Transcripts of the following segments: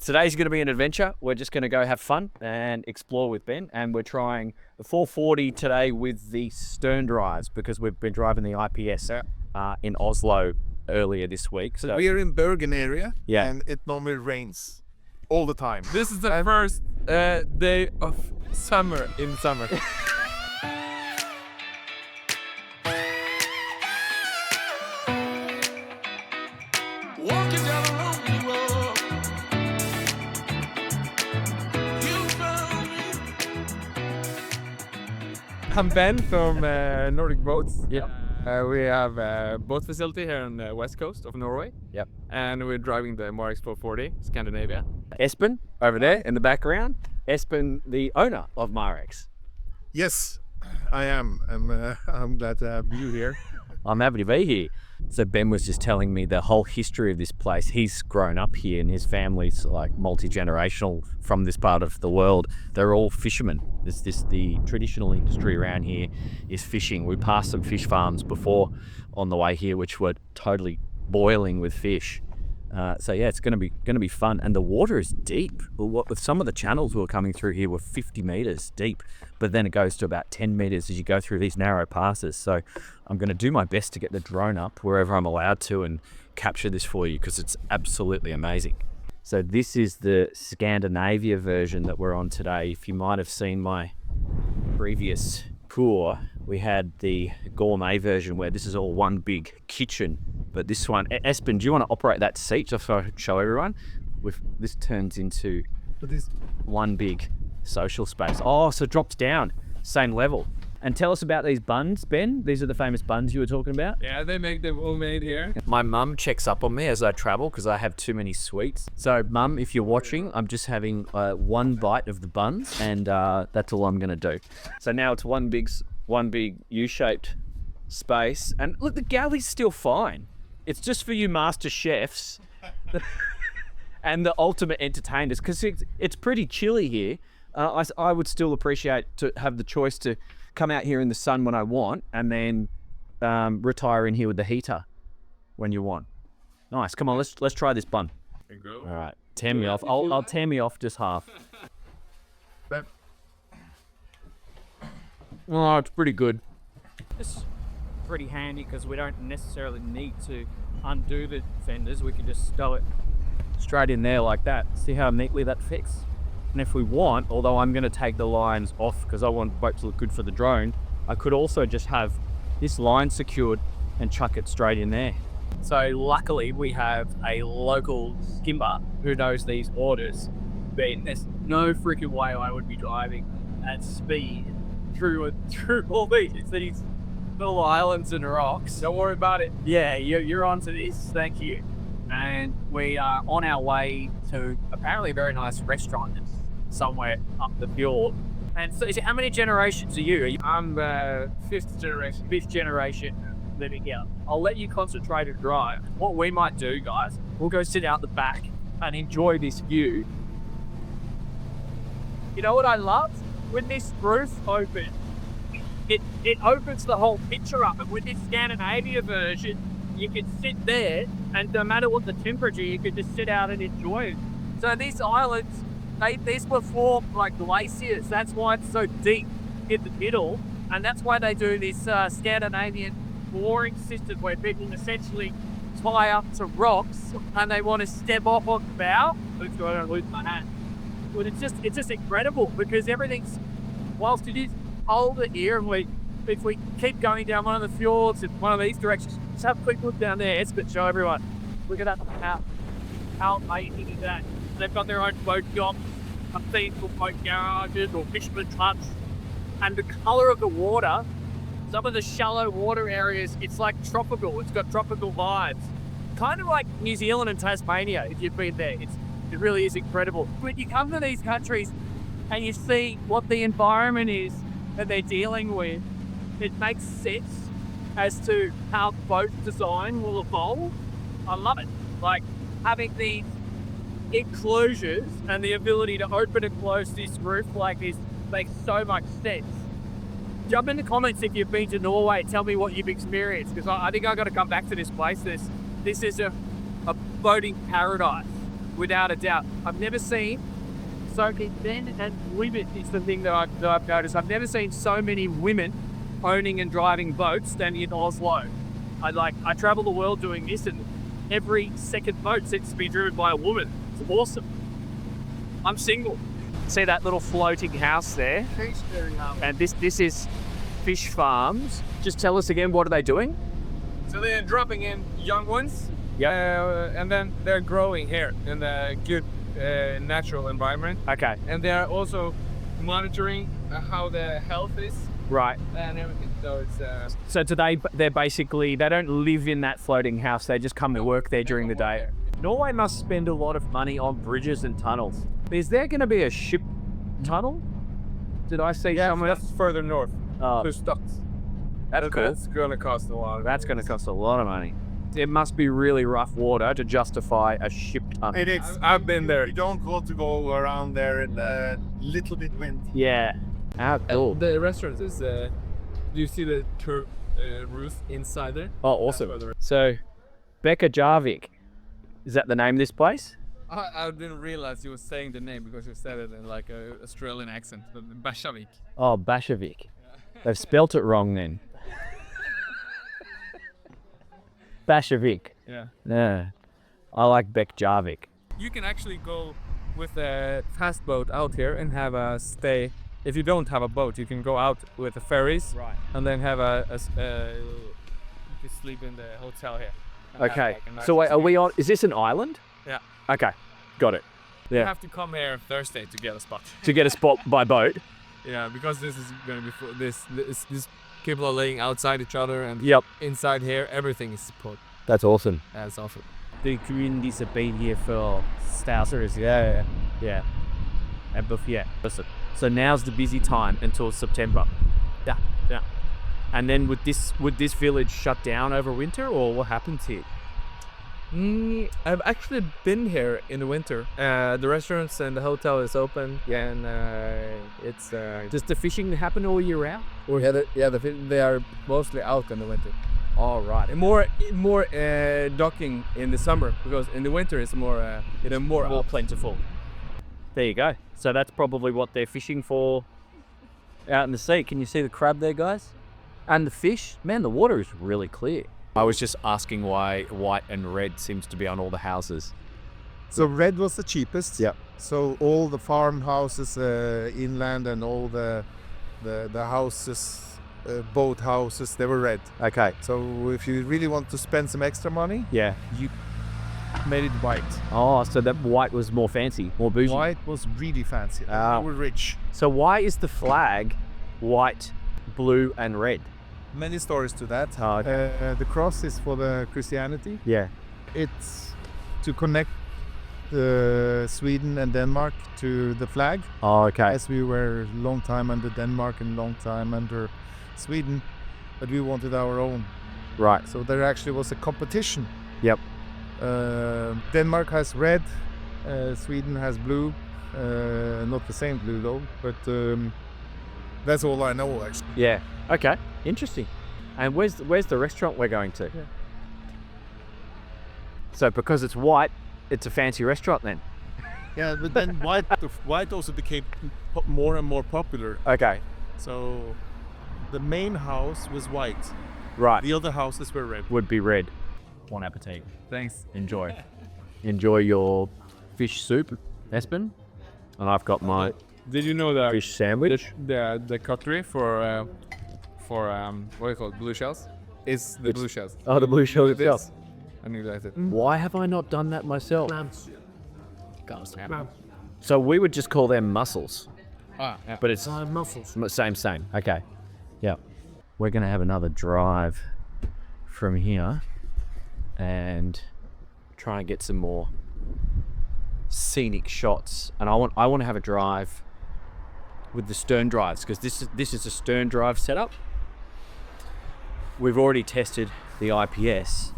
Today's going to be an adventure. We're just going to go have fun and explore with Ben, and we're trying the 440 today with the stern drives because we've been driving the IPS in Oslo earlier this week. So we are in Bergen area, yeah, and it normally rains all the time. This is the first day of summer in summer. Walking down the road we walk, you found me. I'm Ben from Nordic Boats. Yep. We have a boat facility here on the west coast of Norway. Yep. And we're driving the Marex 440 Scandinavia. Espen over there in the background. Espen, the owner of Marex. Yes, I am. I'm glad to have you here. I'm happy to be here. So Ben was just telling me the whole history of this place. He's grown up here and his family's like multi-generational from this part of the world. They're all fishermen. The traditional industry around here is fishing. We passed some fish farms before on the way here, which were totally boiling with fish. So yeah, it's going to be fun, and the water is deep. With some of the channels we were coming through here were 50 meters deep, but then it goes to about 10 meters as you go through these narrow passes. So I'm going to do my best to get the drone up wherever I'm allowed to and capture this for you because it's absolutely amazing. So this is the Scandinavia version that we're on today. If you might have seen my previous tour, we had the gourmet version where this is all one big kitchen. But this one, Espen, do you want to operate that seat just so I can show everyone? This turns into one big social space. Oh, so it drops down, same level. And tell us about these buns, Ben. These are the famous buns you were talking about. Yeah, they make them homemade here. My mum checks up on me as I travel because I have too many sweets. So mum, if you're watching, I'm just having one bite of the buns, and that's all I'm going to do. So now it's one big U-shaped space. And look, the galley's still fine. It's just for you master chefs and the ultimate entertainers because it's pretty chilly here. I would still appreciate to have the choice to come out here in the sun when I want and then retire in here with the heater when you want. Nice. Come on, let's try this bun. There you go. All right, tear me off. I'll tear me off just half. Oh, it's pretty good. It's pretty handy because we don't necessarily need to undo the fenders. We can just stow it Straight in there like that. See how neatly that fits? And if we want, although I'm going to take the lines off because I want the boat to look good for the drone, I could also just have this line secured and chuck it straight in there. So luckily we have a local skimmer who knows these orders. But there's no freaking way I would be driving at speed through all these little islands and rocks. Don't worry about it. Yeah, you're onto this. Thank you. And we are on our way to apparently a very nice restaurant somewhere up the fjord. And so, how many generations are you? I'm fifth generation. Fifth generation living here. I'll let you concentrate and drive. What we might do, guys, we'll go sit out the back and enjoy this view. You know what I love? When this roof opens, it opens the whole picture up. And with this Scandinavia version, you can sit there, and no matter what the temperature, you can just sit out and enjoy it. So these islands, these were formed like glaciers. That's why it's so deep in the middle, and that's why they do this Scandinavian mooring system where people essentially tie up to rocks and they want to step off on the bow. Oops, I don't lose my hand. But it's just incredible because everything's, whilst it is colder here, and if we keep going down one of the fjords in one of these directions, just have a quick look down there. Espen, show everyone. Look at that. How amazing is that? They've got their own boat yachts, these little boat garages or fishermen's huts. And the colour of the water, some of the shallow water areas, it's like tropical. It's got tropical vibes. Kind of like New Zealand and Tasmania, if you've been there. It really is incredible. When you come to these countries and you see what the environment is that they're dealing with, it makes sense as to how boat design will evolve. I love it. Like having these enclosures and the ability to open and close this roof like this makes so much sense. Jump in the comments if you've been to Norway. Tell me what you've experienced, because I think I've got to come back to this place. This is a boating paradise. without a doubt. I've never seen so many men and women. It's the thing that I've noticed. I've never seen so many women owning and driving boats than in Oslo. I travel the world doing this, and every second boat seems to be driven by a woman. It's awesome. I'm single. See that little floating house there? And this is fish farms. Just tell us again, what are they doing? So they're dropping in young ones. Yeah. And then they're growing here in a good natural environment. Okay. And they are also monitoring how the health is Right. and everything. So it's So they're basically, they don't live in that floating house. They just come to work there during the day. Norway must spend a lot of money on bridges and tunnels. Is there going to be a ship tunnel? Did I see someone? that's further north. Oh, There's ducts. that's cool. That's gonna cost a lot. That's going to cost a lot of money. It must be really rough water to justify a ship tunnel. And it's I've been there. you don't want to go around there in a little bit wind. Yeah. How cool. The restaurant is. Do you see the roof inside there? Oh, awesome. So, Bekkjarvik. Is that the name of this place? I didn't realize you were saying the name because you said it in like a Australian accent. Bekkjarvik. Oh, Bekkjarvik. They've spelt it wrong then. Bekkjarvik. Yeah. Yeah. I like Bekkjarvik. You can actually go with a fast boat out here and have a stay. If you don't have a boat, you can go out with the ferries Right. and then have you sleep in the hotel here. And have, Okay. like, a nice So wait, are we experience. on? Is this an island? Yeah. Okay. Got it. You Yeah. have to come here Thursday to get a spot. To get a spot by boat. Yeah, because this is gonna be this people are laying outside each other and Yep. inside here everything is put That's awesome. as often. Det kunne disse here for Stousers. Yeah. Yeah. Yeah. Listen. So now's the busy time until September. Yeah. Yeah. And then would this village shut down over winter, or what happens here? I've actually been here in the winter. The restaurants and the hotel is open, and it's Does the fishing happen all year round? they are mostly out in the winter. All right. And more docking in the summer because in the winter it's more more More out. plentiful. There you go. So that's probably what they're fishing for out in the sea. Can you see the crab there, guys? And the fish? Man, the water is really clear. I was just asking why white and red seems to be on all the houses. So red was the cheapest. Yep. So all the farmhouses inland and all the houses, boat houses, they were red. Okay. So if you really want to spend some extra money, Yeah. you made it white. Oh, so that white was more fancy, more bougie. White was really fancy. Ah. They were rich. So why is the flag white, blue, and red? Many stories to that. Oh, okay. The cross is for the Christianity. Yeah. It's to connect Sweden and Denmark to the flag. Oh, okay. As we were long time under Denmark and long time under Sweden, but we wanted our own. Right. So there actually was a competition. Yep. Denmark has red, Sweden has blue. Not the same blue though, but that's all I know actually. Yeah. Okay. Interesting. And where's the restaurant we're going to? Yeah. So because it's white, it's a fancy restaurant then. Yeah, but then white also became more and more popular. Okay. So the main house was white. Right. The other houses were red. Would be red. Bon appetit. Thanks. Enjoy. Enjoy your fish soup, Espen. And I've got my Did you know that fish sandwich. the cutlery for what do you call it, blue shells is the blue shells? Oh, the blue shell This. itself. I knew that. Why have I not done that myself? So we would just call them mussels, Yeah. but it's same. Okay. Yeah. We're gonna have another drive from here and try and get some more scenic shots. And I want to have a drive with the stern drives because this is a stern drive setup. We've already tested the IPS,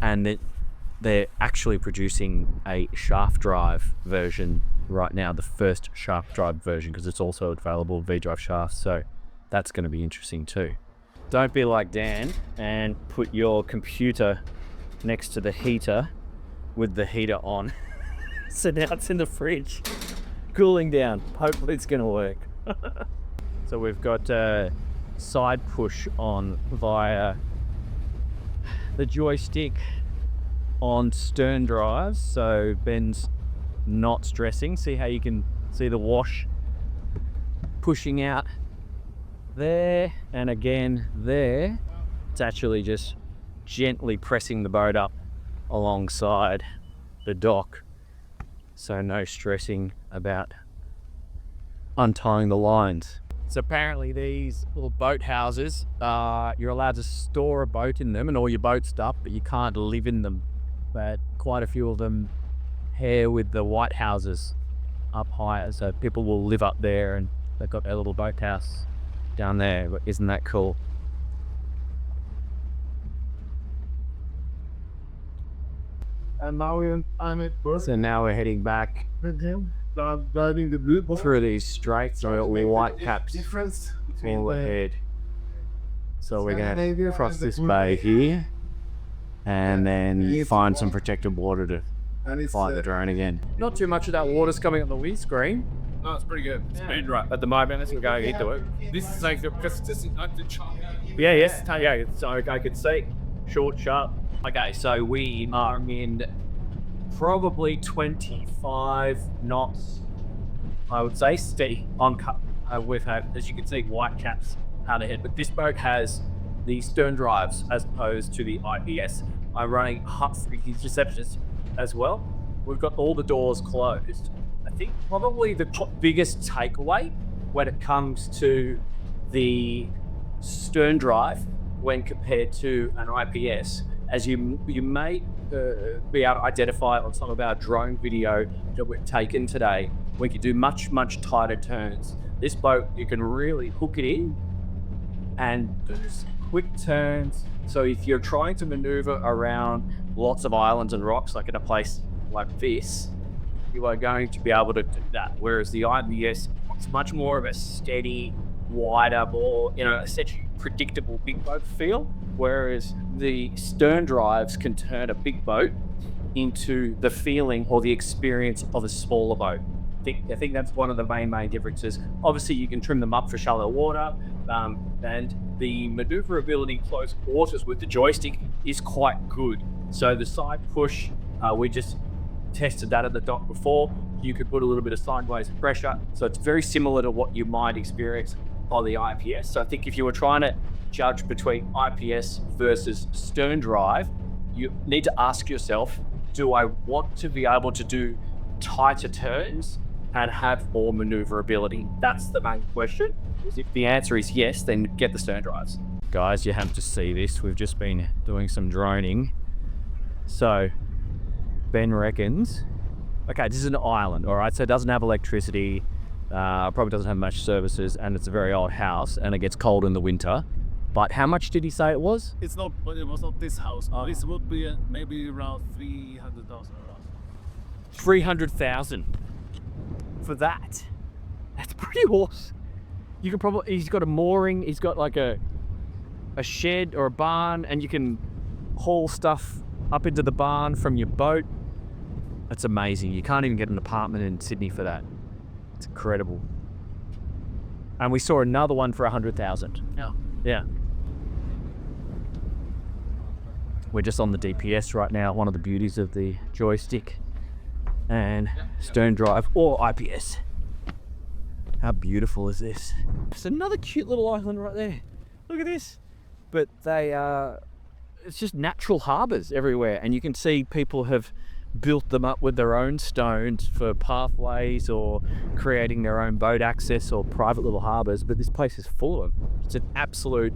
and they're actually producing a shaft drive version right now, the first shaft drive version, because it's also available V-drive shafts. So that's going to be interesting too. Don't be like Dan and put your computer next to the heater with the heater on. So now it's in the fridge, cooling down. Hopefully it's going to work. So we've got side push on via the joystick on stern drives. So Ben's not stressing. See how you can see the wash pushing out there, and again there. It's actually just gently pressing the boat up alongside the dock. So no stressing about untying the lines. So apparently these little boat houses, you're allowed to store a boat in them and all your boat stuff, but you can't live in them. But quite a few of them pair with the white houses up higher, so people will live up there and they've got their little boathouse down there. But isn't that cool? And now I'm at Bergen. So now we're heading back Driving the blue boat. through these straits, so we white caps Difference between all the ahead. So we're going Scandinavia to cross and the this blue bay bay. here and then Yes. find some protected water to and it's fly the drone again. Not too much of that water's coming on the windscreen No, it's pretty good. It's been right. at the moment. Let's go into it. This is like because this is not the chop. Yeah. So I could see short, sharp. Okay, so we are in probably 25 knots, I would say, steady on cut. We've had, as you can see, white caps out ahead, but this boat has the stern drives as opposed to the IPS. I'm running Huff receptions as well. We've got all the doors closed. I think probably the biggest takeaway when it comes to the stern drive when compared to an IPS, as you may be able to identify on some of our drone video that we've taken today, we can do much tighter turns. This boat, you can really hook it in and do quick turns. So if you're trying to maneuver around lots of islands and rocks, like in a place like this, you are going to be able to do that. Whereas the IBS, it's much more of a steady, wider, more, essentially predictable big boat feel. Whereas the stern drives can turn a big boat into the feeling or the experience of a smaller boat. I think that's one of the main differences. Obviously, you can trim them up for shallow water, and the maneuverability close quarters with the joystick is quite good. So the side push, we just tested that at the dock before. You could put a little bit of sideways pressure, so it's very similar to what you might experience on the IPS. So I think if you were trying to judge between IPS versus stern drive, you need to ask yourself, do I want to be able to do tighter turns and have more maneuverability? That's the main question. If the answer is yes, then get the stern drives. Guys, you have to see this. We've just been doing some droning. So Ben reckons, okay, this is an island, all right? So it doesn't have electricity, probably doesn't have much services, and it's a very old house, and it gets cold in the winter. But how much did he say it was? It's not. It was not this house. This would be maybe around 300,000. 300,000 for that. That's pretty awesome. You can probably, he's got a mooring, he's got like a shed or a barn, and you can haul stuff up into the barn from your boat. That's amazing. You can't even get an apartment in Sydney for that. It's incredible. And we saw another one for 100,000. Yeah. We're just on the DPS right now, one of the beauties of the joystick and stern drive or IPS. How beautiful is this? It's another cute little island right there. Look at this. But they it's just natural harbours everywhere, and you can see people have built them up with their own stones for pathways or creating their own boat access or private little harbours, but this place is full of them. It's an absolute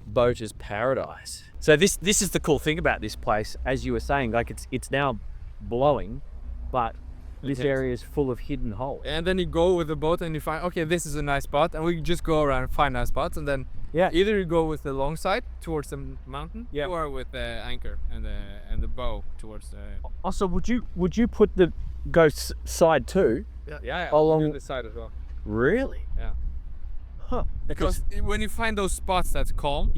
boater's paradise. So this is the cool thing about this place, as you were saying, like it's now blowing, but this area is full of hidden holes. And then you go with the boat and you find, okay, this is a nice spot, and we just go around and find nice spots, and then either you go with the long side towards the mountain, or with the anchor and the bow towards the. Also, would you put the side too? Yeah. Along the side as well. Really? Yeah. Huh. Because when you find those spots that's calm,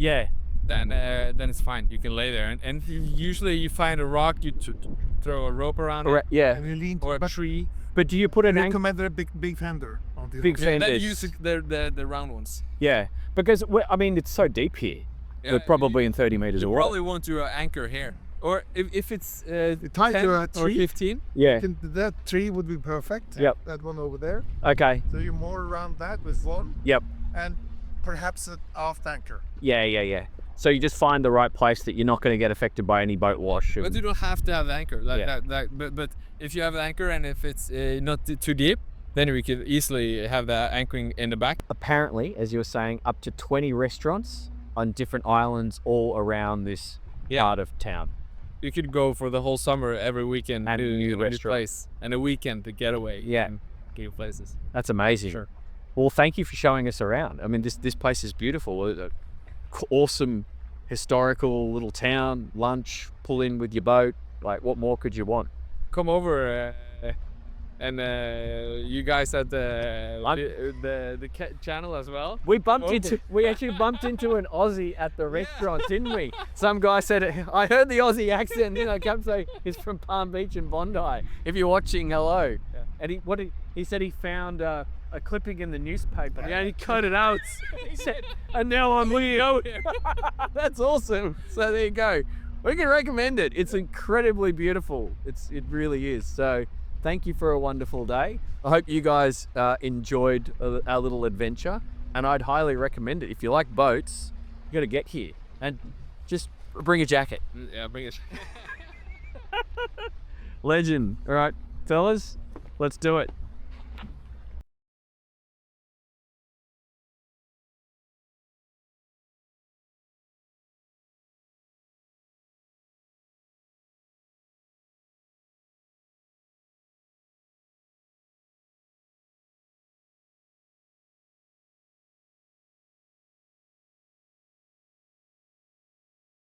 then it's fine. You can lay there, and usually you find a rock, you throw a rope around it, Yeah. And you lean or a but tree. But do you put an anchor? recommend a big fender on the Big Yeah, fenders. then use the round ones. Yeah, because I mean it's so deep here. Yeah, We're probably in 30 meters You of water. probably want to anchor here, or if it's tie 10 to a or tree. 15. Yeah. That tree would be perfect. Yep. That one over there. Okay. So you're more around that with one. Yep. And perhaps an aft anchor. Yeah. So you just find the right place that you're not going to get affected by any boat wash. But you don't have to have the anchor. Yeah. But if you have the anchor and if it's not too deep, then we could easily have the anchoring in the back. Apparently, as you were saying, up to 20 restaurants on different islands all around this part of town. You could go for the whole summer every weekend And to a new a new restaurant. place, and a weekend to getaway. Yeah. New places. That's amazing. Sure. Well, thank you for showing us around. I mean, this place is beautiful. Awesome historical little town, lunch, pull in with your boat. Like, what more could you want? Come over, and you guys at the channel as well. We Okay. actually bumped into an Aussie at the restaurant, didn't we? Some guy said, I heard the Aussie accent, and I kept saying he's from Palm Beach and Bondi. If you're watching, hello. Yeah. And he said he found a clipping in the newspaper. Yeah, he cut it out. He said, and now I'm Leo. That's awesome. So there you go. We can recommend it. It's incredibly beautiful. It really is. So thank you for a wonderful day. I hope you guys enjoyed our little adventure, and I'd highly recommend it. If you like boats, you got to get here and just bring a jacket. Yeah, bring it. Legend. All right, fellas, let's do it.